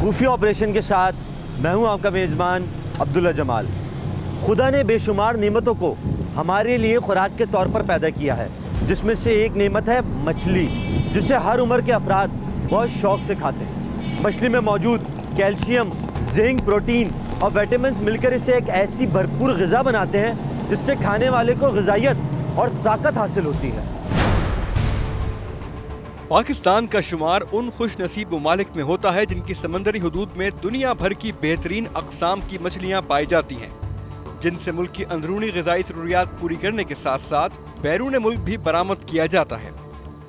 खुफिया ऑपरेशन के साथ मैं हूं आपका मेज़बान अब्दुल्ला जमाल। खुदा ने बेशुमार नेमतों को हमारे लिए खुराक के तौर पर पैदा किया है, जिसमें से एक नेमत है मछली, जिसे हर उम्र के अफराद बहुत शौक से खाते हैं। मछली में मौजूद कैल्शियम, जिंक, प्रोटीन और विटामिन मिलकर इसे एक ऐसी भरपूर ग़िज़ा बनाते हैं जिससे खाने वाले को ग़िज़ाइयत और ताकत हासिल होती है। पाकिस्तान का शुमार उन खुश नसीब ममालिक में होता है जिनकी समंदरी हुदूद में दुनिया भर की बेहतरीन अक़साम की मछलियाँ पाई जाती हैं, जिनसे मुल्क की अंदरूनी ग़िज़ाई ज़रूरियात पूरी करने के साथ साथ बैरून मुल्क भी बरामद किया जाता है।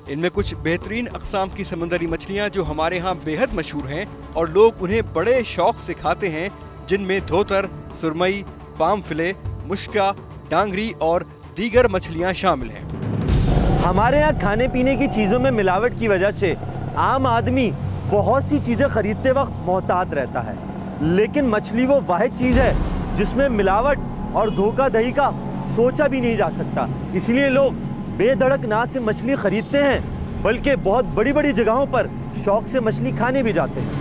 इनमें कुछ बेहतरीन अक़साम की समंदरी मछलियाँ जो हमारे यहाँ बेहद मशहूर हैं और लोग उन्हें बड़े शौक से खाते हैं, जिनमें धोतर, सुरमई, पाम फिले, मुश्का, डांगरी और दीगर मछलियाँ शामिल हैं। हमारे यहाँ खाने पीने की चीज़ों में मिलावट की वजह से आम आदमी बहुत सी चीज़ें खरीदते वक्त मोहतात रहता है, लेकिन मछली वो वाहिद चीज़ है जिसमें मिलावट और धोखाधड़ी का सोचा भी नहीं जा सकता। इसलिए लोग बेधड़क ना से मछली खरीदते हैं, बल्कि बहुत बड़ी बड़ी जगहों पर शौक से मछली खाने भी जाते हैं।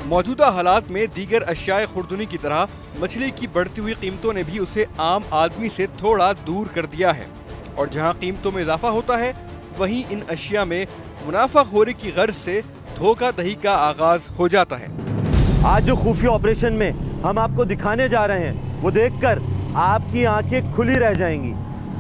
मौजूदा हालात में दीगर अशियाए खुर्दनी की तरह मछली की बढ़ती हुई कीमतों ने भी उसे आम आदमी से थोड़ा दूर कर दिया है, और जहां कीमतों में इजाफा होता है वहीं इन अशिया में मुनाफाखोरी की गर्ज से धोखाधड़ी का आगाज हो जाता है। आज जो खुफिया ऑपरेशन में हम आपको दिखाने जा रहे हैं वो देखकर आपकी आंखें खुली रह जाएंगी।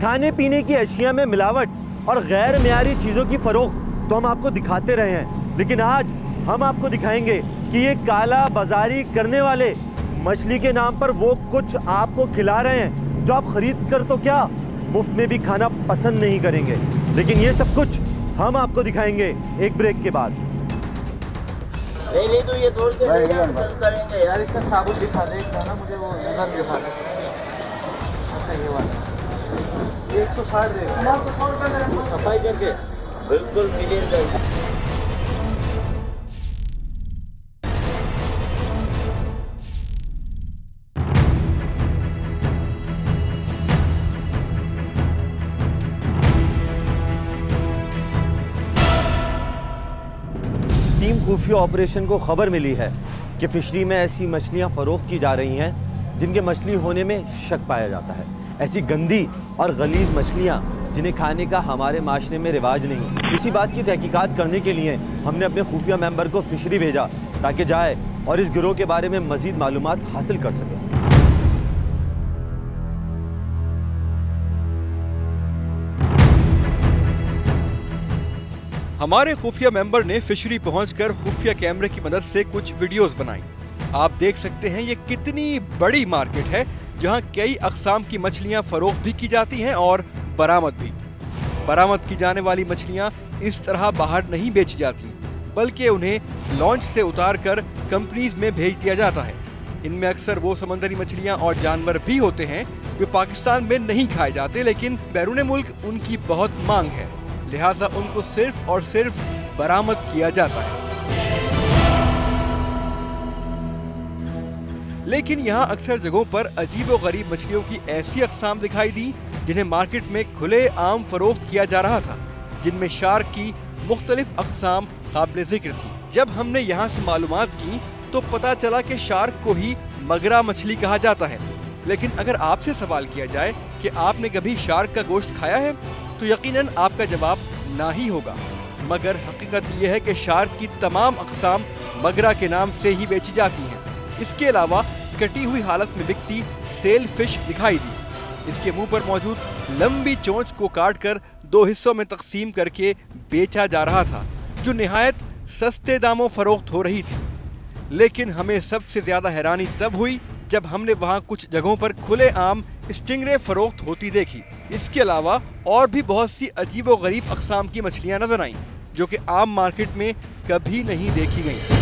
खाने पीने की अशिया में मिलावट और गैर मियारी चीज़ों की फरोख्त तो हम आपको दिखाते रहे हैं, लेकिन आज हम आपको दिखाएंगे कि ये काला बाजारी करने वाले मछली के नाम पर वो कुछ आपको खिला रहे हैं जो आप खरीद कर तो क्या मुफ्त में भी खाना पसंद नहीं करेंगे। लेकिन ये सब कुछ हम आपको दिखाएंगे एक ब्रेक के बाद। नहीं तो ये तोड़ के करेंगे यार। इसका साबुत दिखा दे ना मुझे, वो नजर दिखा दे। अच्छा ये वाला 160 दे, सफाई करके बिल्कुल क्लियर कर। टीम खुफिया ऑपरेशन को खबर मिली है कि फिशरी में ऐसी मछलियां फरोख्त की जा रही हैं जिनके मछली होने में शक पाया जाता है। ऐसी गंदी और गलीज मछलियां जिन्हें खाने का हमारे माशरे में रिवाज नहीं। इसी बात की तहकीकात करने के लिए हमने अपने खुफिया मेंबर को फिशरी भेजा ताकि जाए और इस गिरोह के बारे में मजीद मालूमात हासिल कर सके। हमारे खुफिया मेंबर ने फिशरी पहुंचकर खुफिया कैमरे की मदद से कुछ वीडियोस बनाई। आप देख सकते हैं ये कितनी बड़ी मार्केट है जहां कई अक़साम की मछलियां फरोख्त भी की जाती हैं और बरामद भी। बरामद की जाने वाली मछलियां इस तरह बाहर नहीं बेची जाती, बल्कि उन्हें लॉन्च से उतारकर कंपनीज में भेज दिया जाता है। इनमें अक्सर वो समंदरी मछलियां और जानवर भी होते हैं जो पाकिस्तान में नहीं खाए जाते, लेकिन बैरून मुल्क उनकी बहुत मांग है, लिहाजा उनको सिर्फ और सिर्फ बरामद किया जाता है। लेकिन यहाँ अक्सर जगहों पर अजीब और गरीब मछलियों की ऐसी अक़साम दिखाई दी जिन्हें मार्केट में खुले आम फरोख्त किया जा रहा था, जिनमें शार्क की मुख्तलिफ अक़साम काबिल जिक्र थी। जब हमने यहाँ से मालूमात की तो पता चला कि शार्क को ही मगरा मछली कहा जाता है। लेकिन अगर आपसे सवाल किया जाए कि आपने कभी शार्क का गोश्त खाया है तो यकीनन आपका जवाब ना ही होगा। मगर हकीकत यह है कि शार्क की तमाम अक़साम मगरा के नाम से ही बेची जाती हैं। इसके अलावा कटी हुई हालत में बिकती सेल फिश दिखाई दी। इसके मुंह पर मौजूद लंबी चोंच को काटकर 2 हिस्सों में तकसीम करके बेचा जा रहा था, जो निहायत सस्ते दामों फरोख्त हो रही थी। लेकिन हमें सबसे ज्यादा हैरानी तब हुई जब हमने वहां कुछ जगहों पर खुले आम स्टिंगरे फरोख्त होती देखी। इसके अलावा और भी बहुत सी अजीब और गरीब अक़साम की मछलियां नजर आईं, जो कि आम मार्केट में कभी नहीं देखी गईं।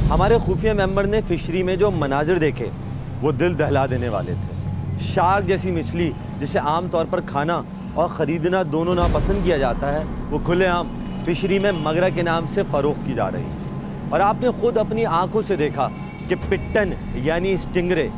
हमारे खुफिया मेंबर ने फिशरी में जो मनाजिर देखे वो दिल दहला देने वाले थे। शार्क जैसी मछली जिसे आमतौर पर खाना और ख़रीदना दोनों नापसंद किया जाता है, वो खुलेआम फिशरी में मगरा के नाम से फ़रोख्त की जा रही है। और आपने खुद अपनी आंखों से देखा कि पिट्टन यानी स्टिंगरे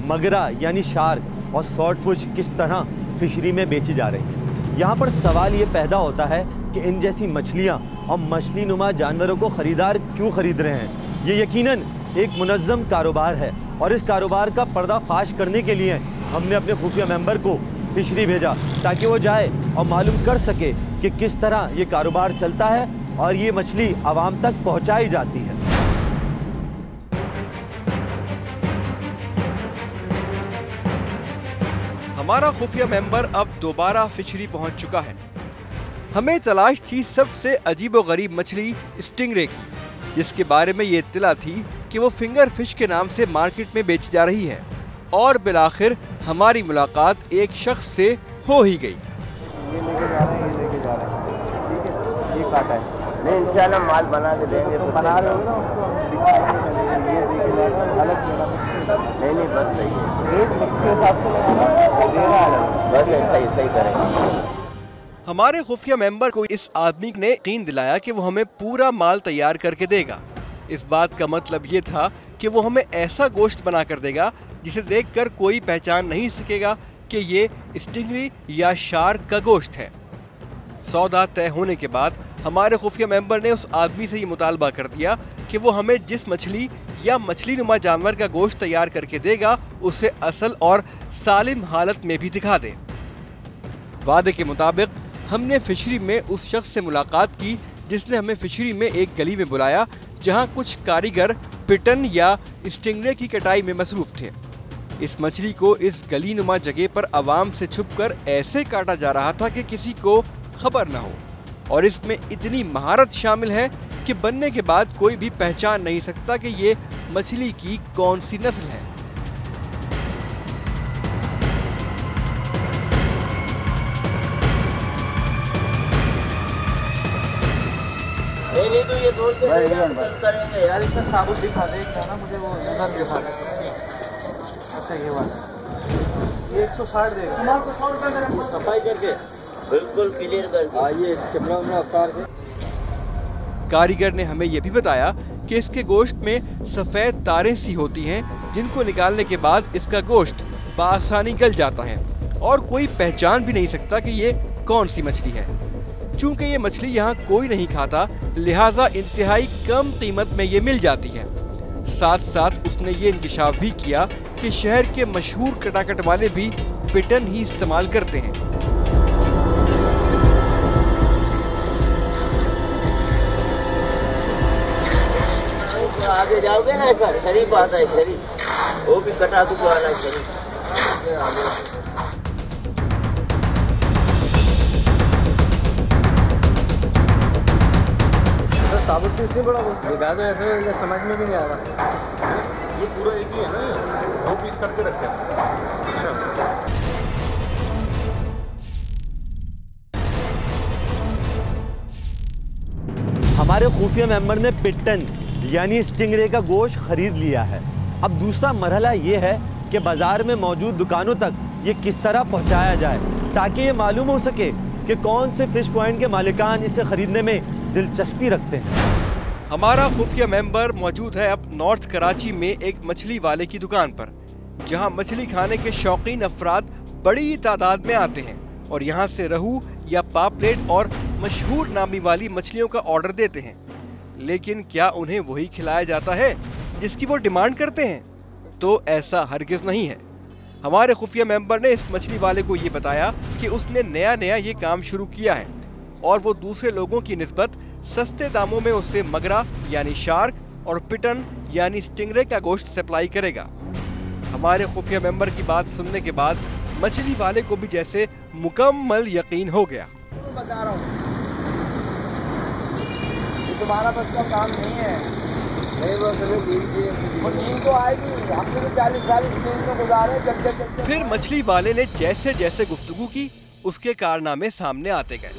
मगरा यानी शार्क और स्वॉर्डफिश किस तरह फिशरी में बेची जा रही हैं। यहाँ पर सवाल ये पैदा होता है कि इन जैसी मछलियाँ और मछली नुमा जानवरों को ख़रीदार क्यों ख़रीद रहे हैं। ये यकीनन एक मुनज़्ज़म कारोबार है और इस कारोबार का पर्दाफाश करने के लिए हमने अपने खुफिया मेंबर को फिशरी भेजा ताकि वो जाए और मालूम कर सके कि किस तरह ये कारोबार चलता है और ये मछली आवाम तक पहुंचाई जाती है। हमारा खुफिया मेंबर अब दोबारा फिशरी पहुंच चुका है। हमें तलाश थी सबसे अजीबोगरीब मछली स्टिंगरे की, जिसके बारे में ये इत्तला थी कि वो फिंगर फिश के नाम से मार्केट में बेची जा रही है। और बिलाखिर हमारी मुलाकात एक शख्स से हो ही गई। ये लेके जा रहे हैं, ये लेके जा रहे हैं, ठीक है, ये काटा है। नहीं इंशाल्लाह माल बना के देंगे, तो बना रहे हो ना उसको दिखाएंगे, ये लेके जा रहे हैं अलग जगह। नहीं बस सही है, रेट के हिसाब से लगाना, बस सही करेंगे। हमारे खुफिया मेंबर को इस आदमी ने यकीन दिलाया कि वो हमें पूरा माल तैयार करके देगा। इस बात का मतलब ये था कि वो हमें ऐसा गोश्त बना कर देगा जिसे देखकर कोई पहचान नहीं सकेगा कि ये स्टिंगरी या शार्क का गोश्त है। सौदा तय होने के बाद हमारे खुफिया मेंबर ने उस आदमी से ये मुतालबा कर दिया कि वो हमें जिस मछली या मछली नुमा जानवर का गोश्त तैयार करके देगा उसे असल और सालिम हालत में भी दिखा दे। वादे के मुताबिक हमने फिशरी में उस शख्स से मुलाकात की जिसने हमें फिशरी में एक गली में बुलाया जहां कुछ कारीगर पिटन या स्टिंगरे की कटाई में मसरूफ थे। इस मछली को इस गली नुमा जगह पर आवाम से छुपकर ऐसे काटा जा रहा था कि किसी को खबर न हो, और इसमें इतनी महारत शामिल है कि बनने के बाद कोई भी पहचान नहीं सकता कि ये मछली की कौन सी नस्ल है। नहीं तो ये तोड़ के करेंगे यार, इसका साबुत दिखा दे ना मुझे, वो नजर दिखा दे। अच्छा ये वाला ये 160 देगा, तुम्हारे को 100 रुपये मेरे सफाई करके बिल्कुल क्लियर कर। आइए कैमरा में उतार के। कारीगर ने हमें यह भी बताया कि इसके गोश्त में सफेद तारें सी होती हैं जिनको निकालने के बाद इसका गोश्त बआसानी गल जाता है और कोई पहचान भी नहीं सकता कि ये कौन सी मछली है। चूंकि ये मछली यहाँ कोई नहीं खाता, लिहाजा इंतहाई कम कीमत में ये मिल जाती है। साथ साथ उसने ये इंकिशाफ भी किया कि शहर के मशहूर कटाकट वाले भी पिटन ही इस्तेमाल करते हैं। आगे जाओगे ना सर, शरीफ आता है, शरीफ वो भी कटा दुख वाला है शरीफ। साबुत तो इसलिए बड़ा दिखा दो, ऐसे समझ में भी नहीं आ रहा। ये पूरा एक ही है ना, 2 पीस करके रखे हैं। अच्छा हमारे खुफिया मेंबर ने पिटन यानी स्टिंगरे का गोश्त खरीद लिया है। अब दूसरा मरहला ये है कि बाजार में मौजूद दुकानों तक ये किस तरह पहुंचाया जाए ताकि ये मालूम हो सके कि कौन से फिश पॉइंट के मालिकान इसे खरीदने में दिलचस्पी रखते हैं। हमारा खुफिया मेंबर मौजूद है अब नॉर्थ कराची में एक मछली वाले की दुकान पर, जहां मछली खाने के शौकीन अफराद बड़ी तादाद में आते हैं और यहां से रहू या पापलेट और मशहूर नामी वाली मछलियों का ऑर्डर देते हैं। लेकिन क्या उन्हें वही खिलाया जाता है जिसकी वो डिमांड करते हैं? तो ऐसा हरगिज नहीं है। हमारे खुफिया मेंबर ने इस मछली वाले को ये बताया कि उसने नया ये काम शुरू किया है और वो दूसरे लोगों की निस्बत सस्ते दामों में उससे मगरा यानी शार्क और पिटन यानी स्टिंगरे का गोश्त सप्लाई करेगा। हमारे खुफिया मेंबर की बात सुनने के बाद मछली वाले को भी जैसे मुकम्मल यकीन हो गया। बता रहा हूँ तुम्हारा बस का काम नहीं है। नहीं वो नींद तो आएगी, हमने तो 40 साल इस नींद में गुजारे। जब फिर मछली वाले ने जैसे जैसे गुफ्तगू की उसके कारनामे सामने आते गए।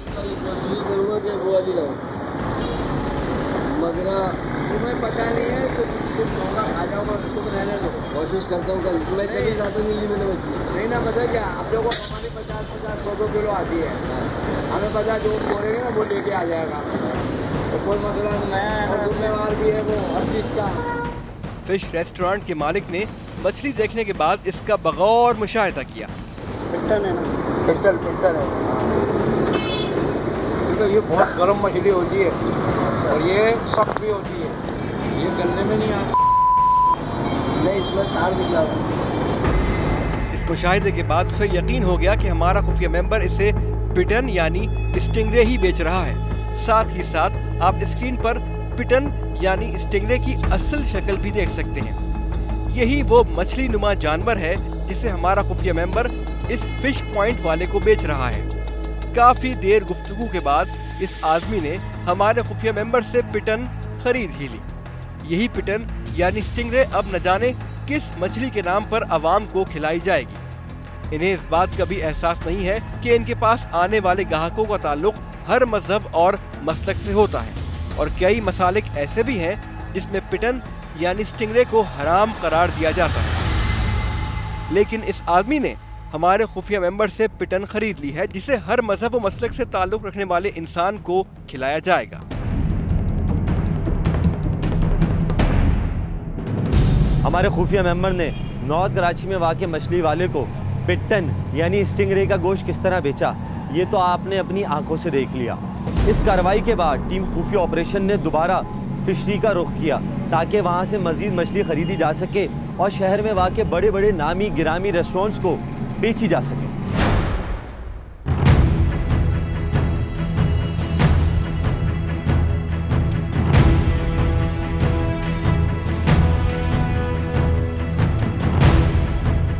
मगरा तुम्हें पता नहीं है तो कुछ मौका खा जाओगे, तुम रहने दो। कोशिश करता हूँ कल मैं कभी ज़्यादा नहीं ली मैंने मछली। नहीं ना पता क्या, आप लोगों को हमारी 50-100 किलो आती है, हमें पता जो बोलेंगे ना वो लेके आ जाएगा, तो कोई मसला नहीं है। और जिम्मेवार भी है वो हर चीज़ का। फिश रेस्टोरेंट के मालिक ने मछली देखने के बाद इसका बगौर मुशाहिदा किया। पिस्टन है ना, पिस्टन है। तो ये बहुत गर्म मछली होती है और ये सख्त भी होती है, ये गलने में नहीं आती। नहीं, इसमें तार निकला हुआ। इस मुशाहिदे के बाद उसे यकीन हो गया कि हमारा खुफिया मेंबर इसे पिटन यानी स्टिंगरे ही बेच रहा है। साथ ही साथ आप स्क्रीन पर पिटन यानी स्टिंगरे की असल शक्ल भी देख सकते हैं। यही वो मछली नुमा जानवर है जिसे हमारा खुफिया मेंबर इस फिश पॉइंट वाले को बेच रहा है। काफी देर गुफ्तगू के बाद इस आदमी ने हमारे खुफिया मेंबर से पिटन खरीद ही ली। यही पिटन यानी स्टिंगरे अब न जाने किस मछली के नाम पर आवाम को खिलाई जाएगी। इन्हें इस बात का भी एहसास नहीं है कि इनके पास आने वाले ग्राहकों का ताल्लुक हर मजहब और मसलक से होता है और कई मसालिक ऐसे भी हैं जिसमें पिटन यानी स्टिंगरे को हराम करार दिया जाता है। लेकिन इस आदमी ने हमारे खुफिया मेंबर से पिटन खरीद ली है जिसे हर मजहब और मसलक से ताल्लुक रखने वाले इंसान को खिलाया जाएगा। हमारे खुफिया मेंबर ने नॉर्थ कराची में वाक़ मछली वाले को पिटन यानी स्टिंगरे का गोश्त किस तरह बेचा, ये तो आपने अपनी आंखों से देख लिया। इस कार्रवाई के बाद टीम खुफिया ऑपरेशन ने दोबारा फिशरी का रुख किया ताकि वहाँ से मजीद मछली खरीदी जा सके और शहर में वाक़ बड़े बड़े नामी गिरामी रेस्टोरेंट्स को बेची जा सके।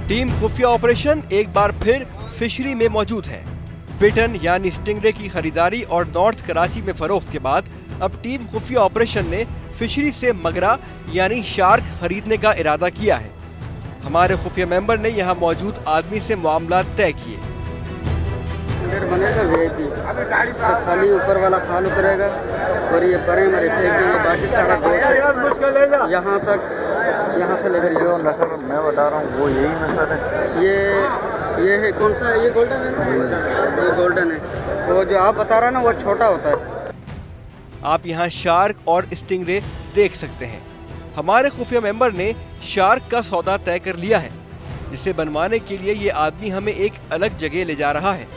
टीम खुफिया ऑपरेशन एक बार फिर फिशरी में मौजूद है। पिटन यानी स्टिंगरे की खरीदारी और नॉर्थ कराची में फरोख्त के बाद अब टीम खुफिया ऑपरेशन ने फिशरी से मगरा यानी शार्क खरीदने का इरादा किया है। हमारे खुफिया मेंबर ने यहाँ मौजूद आदमी से मामला तय किए। बनेगा VIP, तो खाली ऊपर वाला खाल उतरेगा और ये परे मरे फेंकेंगे, बाकी सारा गोश्त यहाँ तक, यहाँ से लेकर जो नस्ल मैं बता रहा हूँ वो यही नस्ल है। ये है कौन सा है? ये गोल्डन है। ये गोल्डन है। वो जो आप बता रहा ना वो छोटा होता है। आप यहाँ शार्क और स्टिंगरे देख सकते हैं। हमारे खुफिया मेंबर ने शार्क का सौदा तय कर लिया है, जिसे बनवाने के लिए ये आदमी हमें एक अलग जगह ले जा रहा है।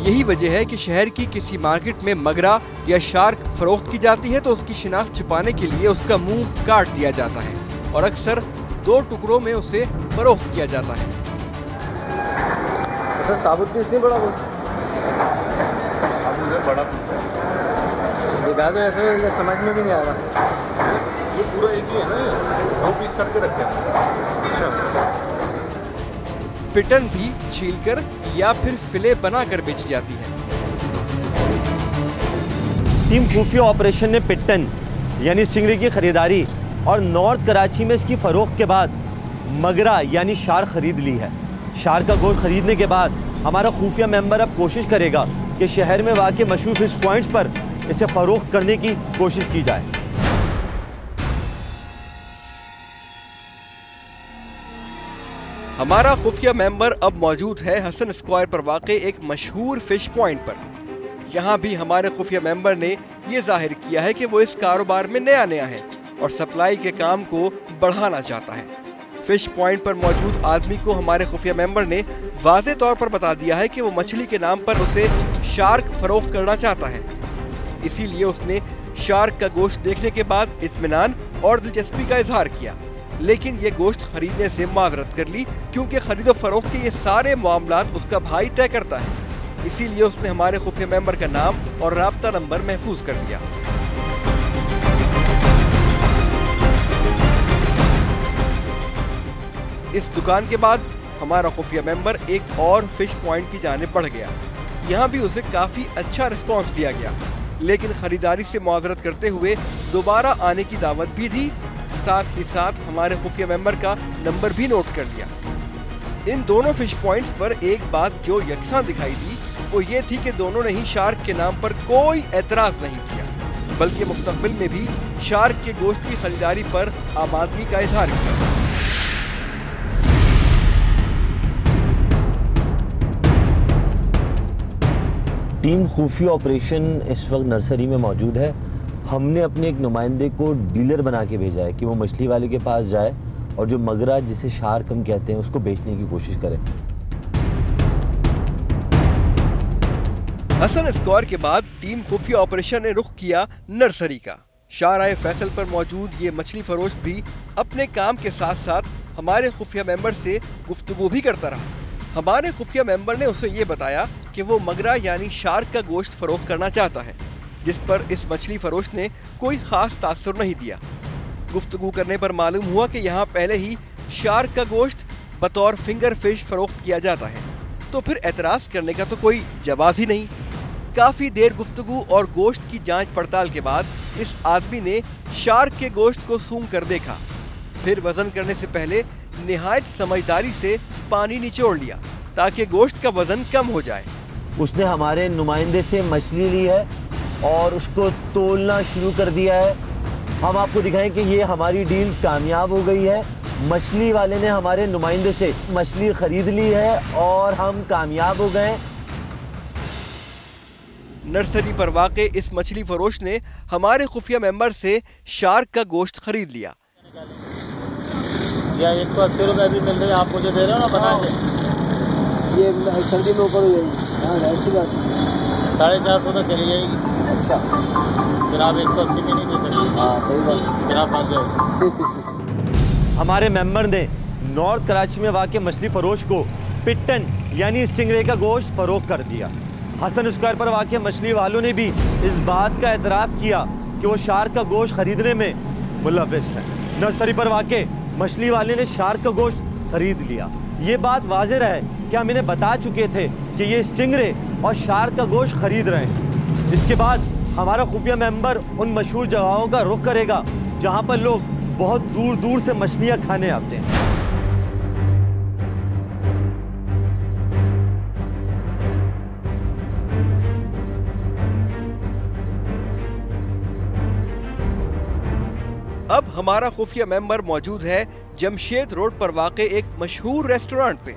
यही वजह है कि शहर की किसी मार्केट में मगरा या शार्क फरोख्त की जाती है तो उसकी शिनाख्त छुपाने के लिए उसका मुंह काट दिया जाता है और अक्सर 2 टुकड़ों में उसे फरोख्त किया जाता है। तो साबुत पीस नहीं बड़ा बड़ा दिखा दो, ऐसे समझ में भी नहीं आ रहा। ये पूरा एक ही है ना, 2 पीस करके रखे हैं। अच्छा, पिटन भी छीलकर या फिर फिले बनाकर बेची जाती है। टीम खुफिया ऑपरेशन ने पिटन यानी स्टिंगरे की खरीदारी और नॉर्थ कराची में इसकी फरोख्त के बाद मगरा यानी शार्क खरीद ली है। शार्क का गोश्त खरीदने के बाद हमारा खुफिया मेंबर अब कोशिश करेगा कि शहर में वाक़ मशहूर फिश पॉइंट्स पर इसे फरोख्त करने की कोशिश की जाए। हमारा खुफिया मेंबर अब मौजूद है हसन स्क्वायर पर वाक़े एक मशहूर फिश पॉइंट पर। यहाँ भी हमारे खुफिया मेंबर ने ये जाहिर किया है कि वो इस कारोबार में नया है और सप्लाई के काम को बढ़ाना चाहता है। फिश पॉइंट पर मौजूद आदमी को हमारे खुफिया मेंबर ने वाज़े तौर पर बता दिया है कि वो मछली के नाम पर उसे शार्क फरोख्त करना चाहता है। इसीलिए उसने शार्क का गोश्त देखने के बाद इत्मीनान और दिलचस्पी का इजहार किया, लेकिन ये गोश्त खरीदने से मावरत कर ली क्योंकि खरीदो फरोख्त के ये सारे मामलात उसका भाई तय करता है। इसीलिए उसने हमारे खुफिया मेंबर का नाम और राब्ता नंबर महफूज कर लिया। इस दुकान के बाद हमारा खुफिया मेंबर एक और फिश पॉइंट की जानिब बढ़ गया। यहाँ भी उसे काफी अच्छा रिस्पॉन्स दिया गया, लेकिन खरीदारी से मुआवरत करते हुए दोबारा आने की दावत भी दी। साथ ही साथ हमारे खुफिया मेंबर का नंबर भी नोट कर लिया। इन दोनों फिश पॉइंट्स पर एक बात जो यकसां दिखाई दी वो ये थी कि दोनों ने ही शार्क के नाम पर कोई एतराज नहीं किया, बल्कि मुस्तकबिल में भी शार्क के गोश्त की खरीदारी पर आमादगी का इजहार किया। टीम खुफिया ऑपरेशन इस वक्त नर्सरी में मौजूद है। हमने अपने एक नुमाइंदे को डीलर बना के भेजा है कि वो मछली वाले के पास जाए और जो मगरा, जिसे शार्क हम कहते हैं, उसको बेचने की कोशिश करें। हसन स्क्वायर के बाद टीम खुफिया ऑपरेशन ने रुख किया नर्सरी का। शाहराह फैसल पर मौजूद ये मछली फरोश भी अपने काम के साथ साथ हमारे खुफिया मेंबर से गुफ्तगू भी करता रहा। हमारे खुफिया मेंबर ने उसे ये बताया कि वो मगरा यानी शार्क का गोश्त फरोख्त करना चाहता है, जिस पर इस मछली फरोश ने कोई खास तासुर नहीं दिया। गुफ्तगू करने पर मालूम हुआ कि यहाँ पहले ही शार्क का गोश्त बतौर फिंगर फिश फरोख्त किया जाता है, तो फिर एतराज़ करने का तो कोई जवाब ही नहीं। काफ़ी देर गुफ्तगू और गोश्त की जांच पड़ताल के बाद इस आदमी ने शार्क के गोश्त को सूंघ कर देखा, फिर वजन करने से पहले निहायत समझदारी से पानी निचोड़ लिया ताकि गोश्त का वजन कम हो जाए। उसने हमारे नुमाइंदे से मछली ली है और उसको तोलना शुरू कर दिया है। हम आपको दिखाएं कि ये हमारी डील कामयाब हो गई है। मछली वाले ने हमारे नुमाइंदे से मछली खरीद ली है और हम कामयाब हो गए। नर्सरी पर वाक़े इस मछली फरोश ने हमारे खुफिया मेंबर से शार्क का गोश्त खरीद लिया। या 180 रुपए भी मिल रहे हैं, आप मुझे दे रहे हो ना बना के? ये सर्दी में ऊपर हो जाएगी। हाँ, ऐसी बात 450 में चली जाएगी। अच्छा, फिर आप 180 में नहीं दे सकते। हाँ सही बात, फिर आप आ जाओ। हमारे मेंबर ने नॉर्थ कराची में वाक़ मछली फरोश को पिट्टन यानी स्टिंगरे का गोश्त फरोख्त कर दिया। हसन स्क्वायर पर वाक़ मछली वालों ने भी इस बात का एतराफ़ किया कि वो शार्क का गोश्त खरीदने में मुलव्विस है। नर्सरी पर वाक़ मछली वाले ने शार्क का गोश्त खरीद लिया। ये बात वाज़ेह है कि हम इन्हें बता चुके थे कि ये स्टिंगरे और शार्क का गोश्त खरीद रहे हैं। इसके बाद हमारा खुफिया मेंबर उन मशहूर जगहों का रुख करेगा जहाँ पर लोग बहुत दूर दूर से मछलियाँ खाने आते हैं। अब हमारा खुफिया मेंबर मौजूद है जमशेद रोड पर वाक़े एक मशहूर रेस्टोरेंट पे,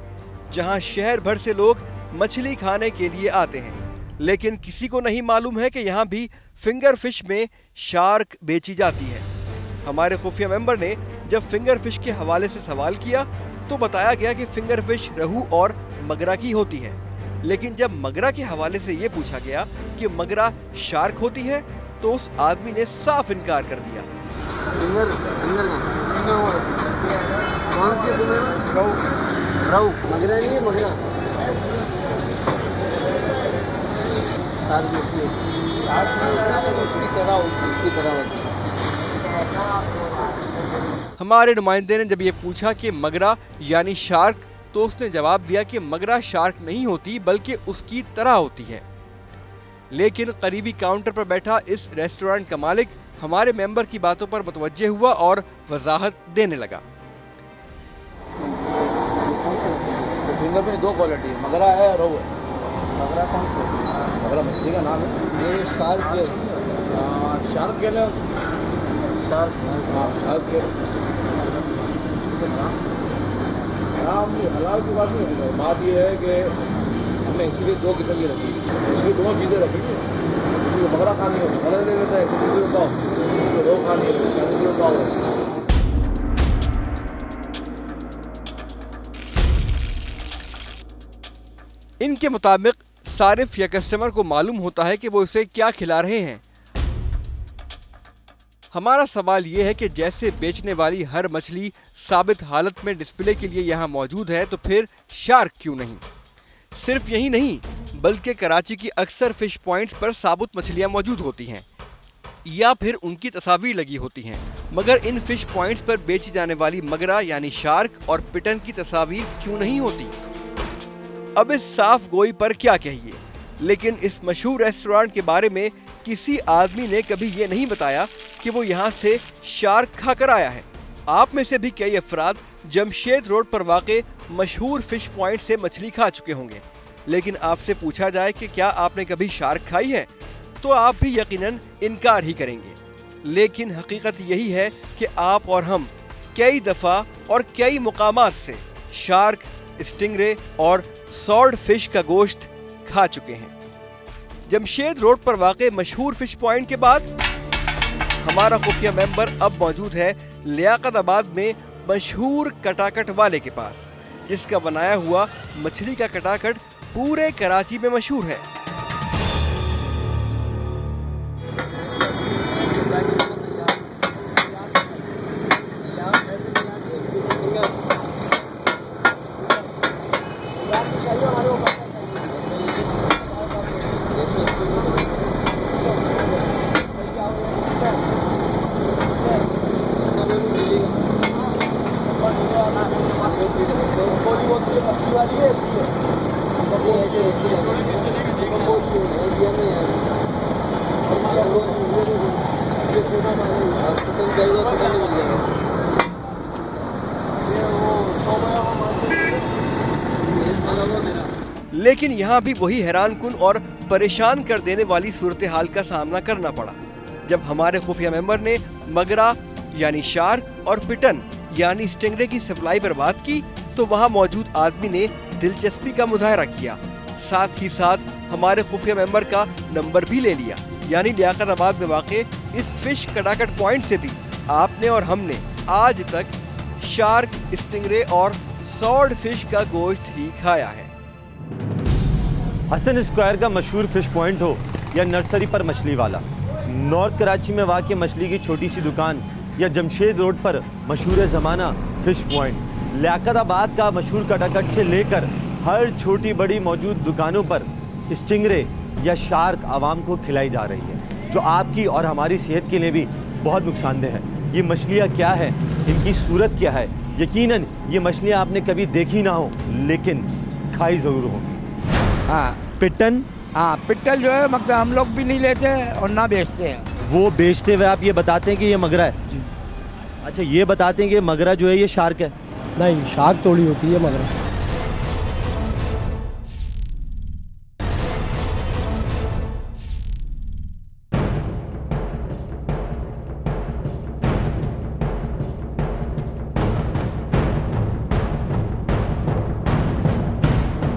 जहां शहर भर से लोग मछली खाने के लिए आते हैं, लेकिन किसी को नहीं मालूम है कि यहाँ भी फिंगर फिश में शार्क बेची जाती है। हमारे खुफिया मेंबर ने जब फिंगर फिश के हवाले से सवाल किया तो बताया गया कि फिंगर फिश रहू और मगरा की होती है, लेकिन जब मगरा के हवाले से ये पूछा गया कि मगरा शार्क होती है तो उस आदमी ने साफ इनकार कर दिया। फिंगर कौन सी फिंगर? रहू मगरा नहीं है, मगरा हमारे नुमाइंदे ने जब ये पूछा कि मगरा यानी शार्क, तो उसने जवाब दिया कि मगरा शार्क नहीं होती बल्कि उसकी तरह होती है। लेकिन करीबी काउंटर पर बैठा इस रेस्टोरेंट का मालिक हमारे मेंबर की बातों पर मुतवज्जे हुआ और वजाहत देने लगा। फिंगर में दो क्वालिटी है, मगरा है और रहू है। मगरा कौन सा? मगरा मछली का नाम है। ये शार्क के शार्क के लिए शार्क के नाम हलाल की बात नहीं है। बात ये है कि हमने इसलिए दो किस्म की रखी, इसलिए दोनों चीज़ें रखी है। किसी को मगरा खानी हो मगरा ले लेता है, किसी को पाओ, किसी को रोह खानी है किसी को पाओ। इनके मुताबिक सारिफ या कस्टमर को मालूम होता है कि वो इसे क्या खिला रहे हैं। हमारा सवाल ये है कि जैसे बेचने वाली हर मछली साबित हालत में डिस्प्ले के लिए यहाँ मौजूद है, तो फिर शार्क क्यों नहीं? सिर्फ यही नहीं, बल्कि कराची की अक्सर फिश पॉइंट्स पर साबुत मछलियाँ मौजूद होती हैं या फिर उनकी तस्वीर लगी होती हैं, मगर इन फिश पॉइंट्स पर बेची जाने वाली मगरा यानी शार्क और पिटन की तस्वीर क्यों नहीं होती? अब इस साफ गोई पर क्या कहिए, लेकिन इस मशहूर रेस्टोरेंट के बारे में किसी आदमी ने कभी ये नहीं बताया कि वो यहाँ से शार्क खाकर आया है। आप में से भी कई अफराद जमशेद रोड पर वाक़े मशहूर फिश पॉइंट से मछली खा चुके होंगे, लेकिन आपसे पूछा जाए कि क्या आपने कभी शार्क खाई है, तो आप भी यकीनन इनकार ही करेंगे। लेकिन हकीकत यही है कि आप और हम कई दफा और कई मुकामात से शार्क, स्टिंगरे और सॉर्ड फिश का गोश्त खा चुके हैं। जमशेद रोड पर वाक़े मशहूर फिश पॉइंट के बाद हमारा खुफिया मेंबर अब मौजूद है लियाकताबाद में मशहूर कटाकट वाले के पास, जिसका बनाया हुआ मछली का कटाकट पूरे कराची में मशहूर है। लेकिन यहाँ भी वही हैरानकुन और परेशान कर देने वाली सूरत हाल का सामना करना पड़ा जब हमारे खुफिया मेंबर ने मगरा यानी शार्क और पिटन यानी स्टिंगरे की सप्लाई पर बात की, तो वहाँ मौजूद आदमी ने दिलचस्पी का मुजाहरा किया। साथ ही साथ हमारे खुफिया मेंबर का नंबर भी ले लिया। यानी लियाकताबाद में वाक़े इस फिश कटाकट पॉइंट से भी आपने और हमने आज तक शार्क, स्टिंगरे और सॉर्ड फिश का गोश्त ही खाया है। हसन स्क्वायर का मशहूर फिश पॉइंट हो या नर्सरी पर मछली वाला, नॉर्थ कराची में वाक़ मछली की छोटी सी दुकान या जमशेद रोड पर मशहूर ज़माना फिश पॉइंट, लियाकताबाद का मशहूर कटाकट से लेकर हर छोटी बड़ी मौजूद दुकानों पर स्टिंगरे या शार्क आवाम को खिलाई जा रही है, जो आपकी और हमारी सेहत के लिए भी बहुत नुकसानदेह है। ये मछलियाँ क्या है, इनकी सूरत क्या है, यकीनन ये मछलियाँ आपने कभी देखी ना हो लेकिन खाई ज़रूर होंगी। हाँ, पिटन, हाँ पिट्टल जो है मतलब हम लोग भी नहीं लेते हैं और ना बेचते हैं। वो बेचते हुए आप ये बताते हैं कि ये मगरा है जी। अच्छा, ये बताते हैं कि मगरा जो है ये शार्क है? नहीं, शार्क थोड़ी होती है मगरा।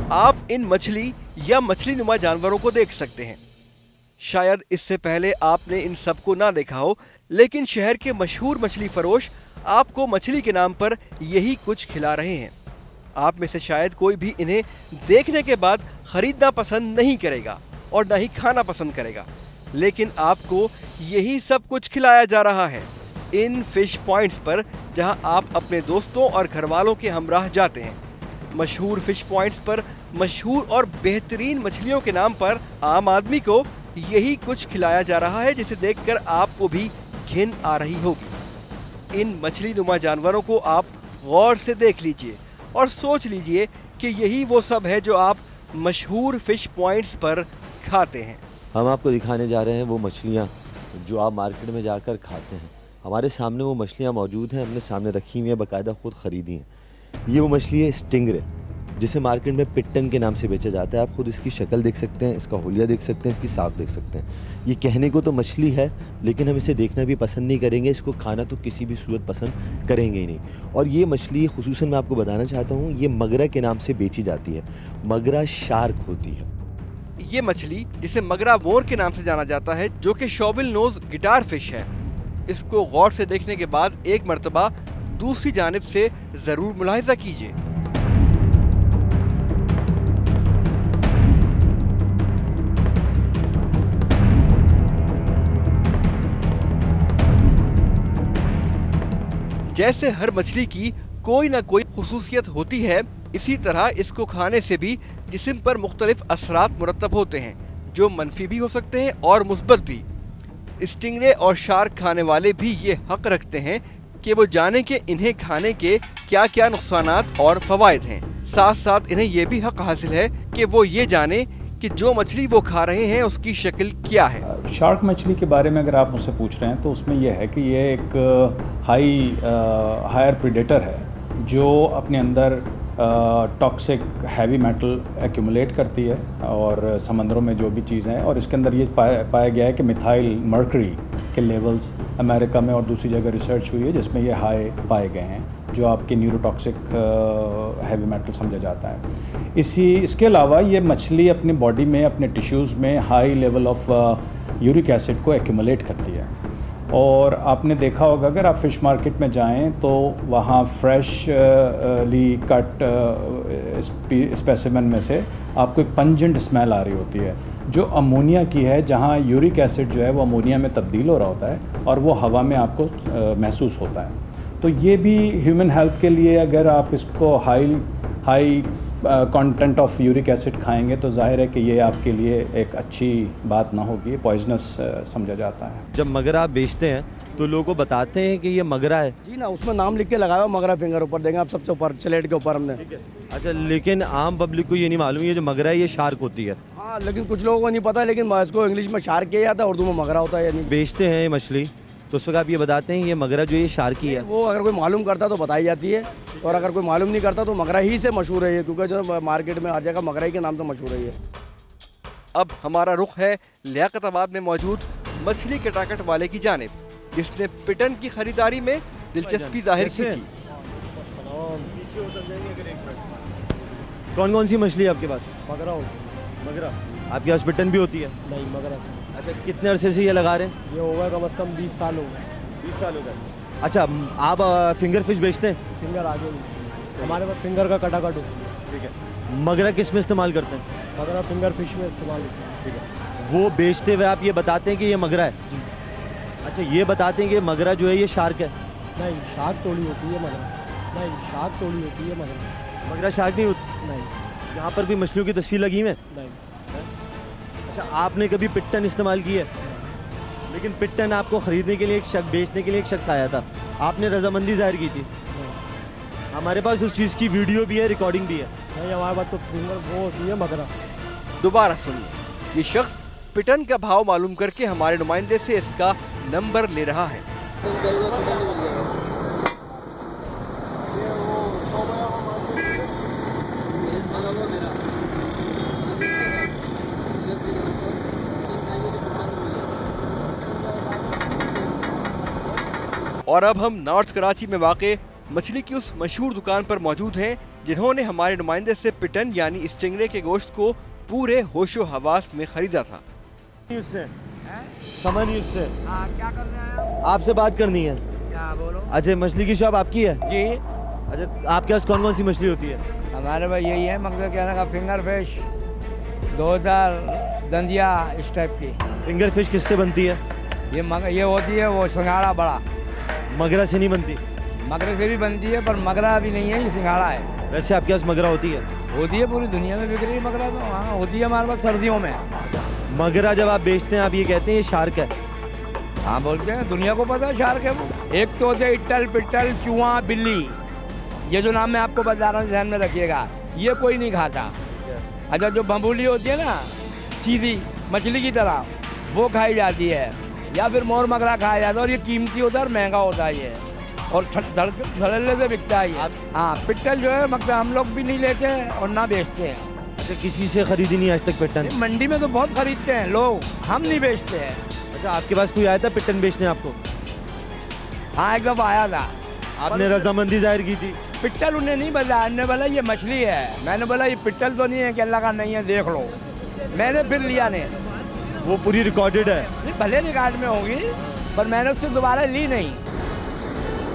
आप इन मछली या मछली नुमा जानवरों को देख सकते हैं। शायद इससे पहले आपने इन सबको ना देखा हो, लेकिन शहर के मशहूर मछली फरोश आपको मछली के नाम पर यही कुछ खिला रहे हैं। आप में से शायद कोई भी इन्हें देखने के बाद खरीदना पसंद नहीं करेगा और ना ही खाना पसंद करेगा, लेकिन आपको यही सब कुछ खिलाया जा रहा है इन फिश पॉइंट्स पर, जहां आप अपने दोस्तों और घर वालों के हमराह जाते हैं। मशहूर फिश पॉइंट्स पर मशहूर और बेहतरीन मछलियों के नाम पर आम आदमी को यही कुछ खिलाया जा रहा है, जिसे देखकर आपको भी घिन आ रही होगी। इन मछली नुमा जानवरों को आप गौर से देख लीजिए और सोच लीजिए कि यही वो सब है जो आप मशहूर फिश पॉइंट्स पर खाते हैं। हम आपको दिखाने जा रहे हैं वो मछलियाँ जो आप मार्केट में जाकर खाते हैं। हमारे सामने वो मछलियाँ मौजूद हैं, हमने सामने रखी हुई हैं, बाकायदा खुद ख़रीदी हैं। ये वो मछली है स्टिंगरे, जिसे मार्केट में पिट्टन के नाम से बेचा जाता है। आप खुद इसकी शक्ल देख सकते हैं, इसका हुलिया देख सकते हैं, इसकी साख देख सकते हैं। ये कहने को तो मछली है, लेकिन हम इसे देखना भी पसंद नहीं करेंगे, इसको खाना तो किसी भी सूरत पसंद करेंगे ही नहीं। और ये मछली खुसूसन मैं आपको बताना चाहता हूँ, ये मगरा के नाम से बेची जाती है। मगरा शार्क होती है। ये मछली जिसे मगरा मोर के नाम से जाना जाता है, जो कि शॉबिल नोज गिटार फिश है, इसको गौर से देखने के बाद एक मर्तबा दूसरी जानिब से जरूर मुलाहिजा कीजिए। जैसे हर मछली की कोई ना कोई खुसूसियत होती है, इसी तरह इसको खाने से भी जिस्म पर मुख्तलिफ असरात मुरतब होते हैं, जो मनफी भी हो सकते हैं और मुस्बत भी। स्टिंगरे और शार्क खाने वाले भी ये हक रखते हैं कि वो जाने कि इन्हें खाने के क्या क्या नुकसानात और फवायद हैं। साथ साथ इन्हें ये भी हक हासिल है कि वो ये जाने कि जो मछली वो खा रहे हैं उसकी शक्ल क्या है। शार्क मछली के बारे में अगर आप मुझसे पूछ रहे हैं तो उसमें यह है कि ये एक हायर प्रीडेटर है, जो अपने अंदर टॉक्सिक हैवी मेटल एक्यूमुलेट करती है और समंदरों में जो भी चीज़ें हैं, और इसके अंदर ये पाया गया है कि मिथाइल मर्करी के लेवल्स अमेरिका में और दूसरी जगह रिसर्च हुई है जिसमें ये हाई पाए गए हैं, जो आपके न्यूरोटॉक्सिक हैवी मेटल समझा जाता है। इसके अलावा ये मछली अपनी बॉडी में, अपने टिश्यूज़ में high level of uric acid को एक्यूमुलेट करती है। और आपने देखा होगा अगर आप फ़िश मार्केट में जाएं तो वहाँ फ्रेशली कट स्पेसिमेन में से आपको एक पंजेंट स्मेल आ रही होती है जो अमोनिया की है, जहाँ यूरिक एसिड जो है वो अमोनिया में तब्दील हो रहा होता है और वो हवा में आपको महसूस होता है। तो ये भी ह्यूमन हेल्थ के लिए, अगर आप इसको high content of uric acid खाएंगे तो जाहिर है कि ये आपके लिए एक अच्छी बात ना होगी, पॉइजनस समझा जाता है। जब मगरा आप बेचते हैं तो लोगों को बताते हैं कि ये मगरा है जी ना, उसमें नाम लिख के लगाया हुआ मगरा फिंगर ऊपर देंगे आप सबसे ऊपर स्लेट के ऊपर हमने। अच्छा, लेकिन आम पब्लिक को ये नहीं मालूम ये जो मगरा है ये शार्क होती है। हाँ, लेकिन कुछ लोगों को नहीं पता, लेकिन इसको इंग्लिश में शार्क किया जाता है, उर्दू में मगरा होता है। यानी बेचते हैं ये मछली तो उस वक्त आप ये बताते हैं ये मगरा जो ये शार्क ही है। वो अगर कोई मालूम करता तो बताई जाती है, और अगर कोई मालूम नहीं करता तो मगरा ही से मशहूर है ये, क्योंकि जो मार्केट में हर जगह मगरा ही के नाम से मशहूर है ये। अब हमारा रुख है लियाकताबाद में मौजूद मछली कटाकट वाले की जानिब, जिसने पिटन की खरीदारी में दिलचस्पी जाहिर की थी। कौन कौन सी मछली है आपके पास? मगरा मगरा आपके पास पिटन भी होती है? नहीं, मगरा से। अच्छा, कितने अरसे से ये लगा रहे हैं? ये होगा कम से कम 20 साल हो गए। 20 साल हो गए। अच्छा, आप फिंगर फिश बेचते हैं? फिंगर आगे नहीं, हमारे पास फिंगर का कटाकट होता है। ठीक है। मगरा किस में इस्तेमाल करते हैं? मगरा फिंगर फिश में इस्तेमाल होता है। ठीक है। वो बेचते हुए आप ये बताते हैं कि ये मगरा है? जी। अच्छा, ये बताते हैं कि मगरा जो है ये शार्क है? नहीं, शार्क तोड़ी होती है मगरा। नहीं, शार्क तोड़ी होती है मगरा। मगरा शार्क नहीं होती? नहीं। यहाँ पर भी मछलियों की तस्वीर लगी हुई है? नहीं। अच्छा, आपने कभी पिट्टन इस्तेमाल की है? लेकिन पिट्टन आपको ख़रीदने के लिए एक शख्स, बेचने के लिए एक शख्स आया था, आपने रजामंदी जाहिर की थी? हमारे पास उस चीज़ की वीडियो भी है, रिकॉर्डिंग भी है। नहीं, हमारे पास तो फिंगर वो होती है मगरा। दोबारा सुनिए, ये शख्स पिटन का भाव मालूम करके हमारे नुमाइंदे से इसका नंबर ले रहा है। और अब हम नॉर्थ कराची में वाक़े मछली की उस मशहूर दुकान पर मौजूद हैं जिन्होंने हमारे नुमाइंदे से पिटन यानी स्टिंगरे के गोश्त को पूरे होशो हवास में खरीदा था। उससे समझ नहीं, उससे क्या कर रहे हैं आपसे बात करनी है। क्या बोलो? अच्छा, मछली की शॉप आपकी है? जी। अच्छा, आपके पास कौन कौन सी मछली होती है? हमारे पास यही है, मकसद कहने का फिंगर फिश, 2000 दंदिया इस टाइप की। फिंगर फिश किससे बनती है? ये होती है वो सिंघाड़ा बड़ा। मगरा से नहीं बनती? मगरे से भी बनती है, पर मगरा अभी नहीं है, ये सिंघाड़ा है। वैसे आपके पास मगरा होती है? होती है, पूरी दुनिया में बिक रही है मगरा तो। हाँ, होती है हमारे पास सर्दियों में। मगरा जब आप बेचते हैं आप ये कहते हैं ये शार्क है? हाँ, बोलते हैं, दुनिया को पता है शार्क है वो। एक तो होते हैं इट्टल, पिट्टल, चूहा, बिल्ली, ये जो नाम मैं आपको बता रहा हूँ ध्यान में रखिएगा, ये कोई नहीं खाता। अच्छा, जो बम्बूली होती है ना, सीधी मछली की तरह, वो खाई जाती है, या फिर मोर मगरा खाया जाता है, और ये कीमती होता है और महंगा होता है ये, और धड़ल्ले से बिकता है ये। हाँ, पिट्टल जो है मतलब हम लोग भी नहीं लेते हैं और ना बेचते हैं। अच्छा, किसी से खरीदी नहीं आज तक पिट्टन? मंडी में तो बहुत खरीदते हैं लोग, हम नहीं बेचते हैं। अच्छा, आपके पास कोई आया था पिट्टन बेचने आपको? हाँ, एक दफ़ा आया था। आपने रजामंदी जाहिर की थी? पिट्टल उन्हें नहीं बताया, उन्होंने बोला ये मछली है। मैंने बोला ये पिट्टल तो नहीं है, कि अल्लाह का नहीं है, देख लो। मैंने फिर लिया नहीं। वो पूरी रिकॉर्डेड है? नहीं, भले रिकॉर्ड में होगी, पर मैंने उससे दोबारा ली नहीं।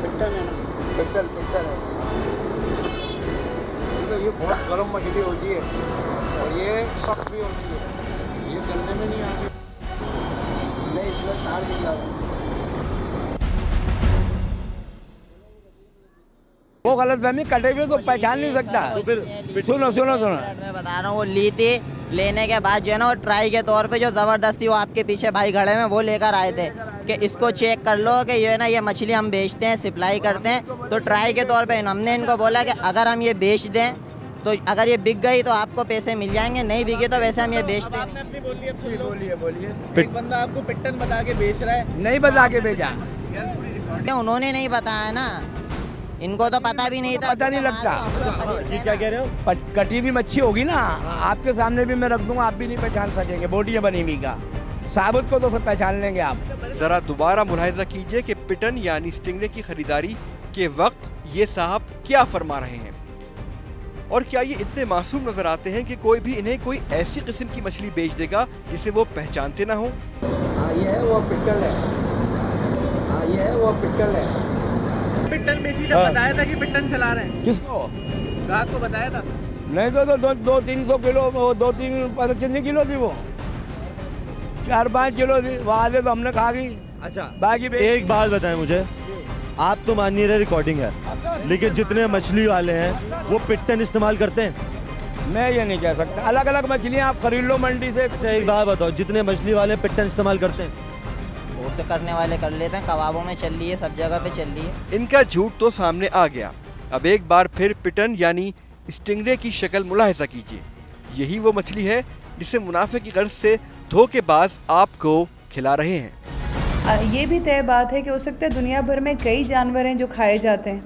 पिट्टल है ना? पिट्टल है। तो ये बहुत गर्म मछली होती है और ये सख्त भी होती है, ये गलने में नहीं आती। नहीं, इसमें तार दिख रहा है। वो गलत फहमी, कटे हुए तो पहचान नहीं सकता। तो फिर सुनो मैं बता रहा हूँ, वो ली थी, लेने के बाद जो है ना वो ट्राई के तौर पे जो ज़बरदस्ती वो आपके पीछे भाई खड़े में वो लेकर आए थे कि इसको चेक कर लो कि ये है ना ये मछली हम बेचते हैं, सप्लाई करते हैं। तो ट्राई के तौर पे हमने इनको बोला कि अगर हम ये बेच दें तो अगर ये बिक गई तो आपको पैसे मिल जाएंगे, नहीं बिके तो वैसे हम ये बेचते हैं। बोलिए। एक बंदा आपको पिट्टन बता के बेच रहा है, नहीं बता के भेजा। उन्होंने नहीं बताया ना, इनको तो पता भी नहीं था, पता नहीं लगता। जी क्या कह रहे हो? कटी हुई मच्छी होगी ना, आपके सामने भी मैं रख दूंगा, आप भी नहीं पहचान सकेंगे बोटियां बनी हुई का। साबुत को तो सब पहचान लेंगे आप। जरा दोबारा मुलाहिजा कीजिए कि पिटन यानी स्टिंगरे की खरीदारी के वक्त ये साहब क्या फरमा रहे हैं, और क्या ये इतने मासूम नजर आते हैं कि कोई भी इन्हें कोई ऐसी किस्म की मछली बेच देगा जिसे वो पहचानते ना हो। हाँ ये है वो पिटल है, हाँ ये है वो पिटल है। पिटन बेची था, बताया था कि पिटन चला रहे हैं। किसको? ग्राहक को बताया था। नहीं तो 200-300 किलो, 2-3 कितने किलो थी वो? 4-5 किलो थी, वहाँ से तो हमने खा गई। अच्छा बाकी एक बात बताएं मुझे, आप तो मान नहीं रहे रिकॉर्डिंग है, लेकिन जितने मछली वाले हैं वो पिट्टन इस्तेमाल करते हैं? मैं ये नहीं कह सकता, अलग अलग मछलियाँ आप खरीद लो मंडी से। अच्छा एक बात बताओ, जितने मछली वाले पिट्टन इस्तेमाल करते हैं? उसे करने वाले कर लेते हैं, कबाबों में चल रही है, सब जगह पे चल रही है। इनका झूठ तो सामने आ गया। अब एक बार फिर पिटन यानी स्टिंगरे की शक्ल मुलाहिजा कीजिए। यही वो मछली है जिसे मुनाफे की गर्ज से धोखेबाज आपको खिला रहे हैं। ये भी तय बात है कि हो सकता है दुनिया भर में कई जानवर हैं जो खाए जाते हैं,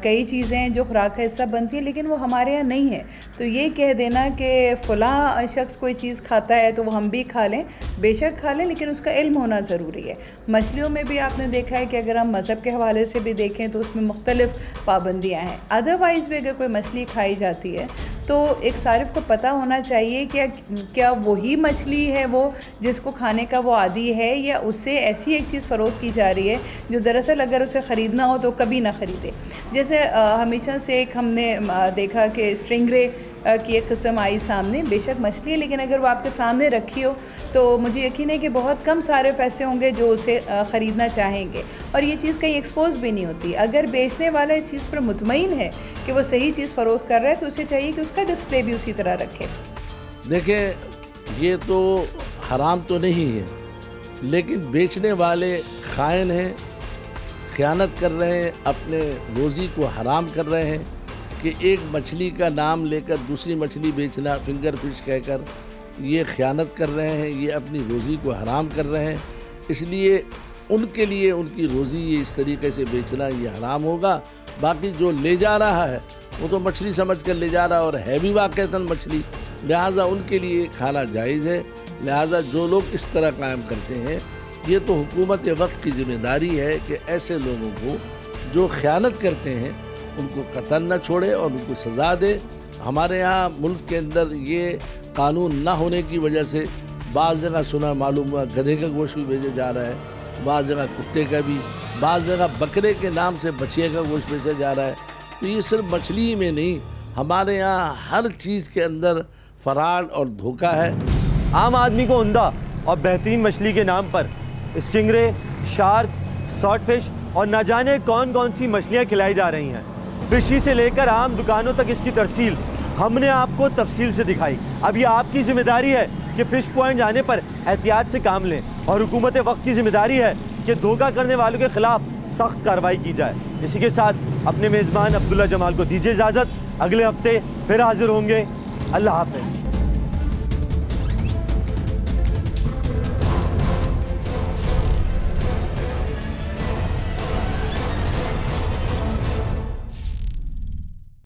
कई चीज़ें जो खुराक का हिस्सा बनती है, लेकिन वो हमारे यहाँ नहीं है। तो ये कह देना कि फ़लाँ शख्स कोई चीज़ खाता है तो वो हम भी खा लें, बेशक खा लें, लेकिन उसका इल्म होना ज़रूरी है। मछलियों में भी आपने देखा है कि अगर हम मज़हब के हवाले से भी देखें तो उसमें मुख्तलिफ़ पाबंदियाँ हैं। अदरवाइज़ भी अगर कोई मछली खाई जाती है तो एक सारिफ को पता होना चाहिए कि क्या वही मछली है वो जिसको खाने का वो आदी है, या उससे ऐसी एक चीज़ फ़रोख्त की जा रही है जो दरअसल अगर उसे ख़रीदना हो तो कभी ना ख़रीदे। जैसे हमेशा से एक हमने देखा कि स्टिंगरे की एक किस्म आई सामने, बेशक मछली है लेकिन अगर वो आपके सामने रखी हो तो मुझे यकीन है कि बहुत कम सारे पैसे होंगे जो उसे ख़रीदना चाहेंगे, और ये चीज़ कहीं एक्सपोज भी नहीं होती। अगर बेचने वाला इस चीज़ पर मुतमईन है कि वो सही चीज़ फ़रोख्त कर रहा है तो उसे चाहिए कि उसका डिस्प्ले भी उसी तरह रखे। देखें, ये तो हराम तो नहीं है, लेकिन बेचने वाले खाइन हैं, ख़यानत कर रहे हैं, अपने रोज़ी को हराम कर रहे हैं कि एक मछली का नाम लेकर दूसरी मछली बेचना, फिंगर फिश कहकर, ये ख़यानत कर रहे हैं, ये अपनी रोज़ी को हराम कर रहे हैं। इसलिए उनके लिए उनकी रोज़ी ये इस तरीके से बेचना ये हराम होगा। बाकी जो ले जा रहा है वो तो मछली समझ कर ले जा रहा है और है भी वाक़ईतन मछली, लिहाजा उनके लिए खाना जायज़ है। लिहाजा जो लोग इस तरह कायम करते हैं, ये तो हुकूमत वक्त की ज़िम्मेदारी है कि ऐसे लोगों को जो ख़यानत करते हैं उनको कतल न छोड़े और उनको सज़ा दे। हमारे यहाँ मुल्क के अंदर ये कानून ना होने की वजह से बाज़ जगह सुना मालूम हुआ गधे का गोश्त भी भेजा जा रहा है, बाज़ जगह कुत्ते का भी, बाज़ जगह बकरे के नाम से बछिया का गोश्त भेजा जा रहा है। तो ये सिर्फ मछली में नहीं, हमारे यहाँ हर चीज़ के अंदर फराड और धोखा है। आम आदमी को उम्दा और बेहतरीन मछली के नाम पर स्टिंगरे, शार्क, सॉर्टफिश और न जाने कौन कौन सी मछलियाँ खिलाई जा रही हैं। फिशी से लेकर आम दुकानों तक इसकी तरसील हमने आपको तफसील से दिखाई। अब ये आपकी जिम्मेदारी है कि फ़िश पॉइंट जाने पर एहतियात से काम लें, और हुकूमत वक्त की जिम्मेदारी है कि धोखा करने वालों के खिलाफ सख्त कार्रवाई की जाए। इसी के साथ अपने मेज़बान अब्दुल्ला जमाल को दीजिए इजाज़त। अगले हफ्ते फिर हाजिर होंगे। अल्लाह हाफ़िज़।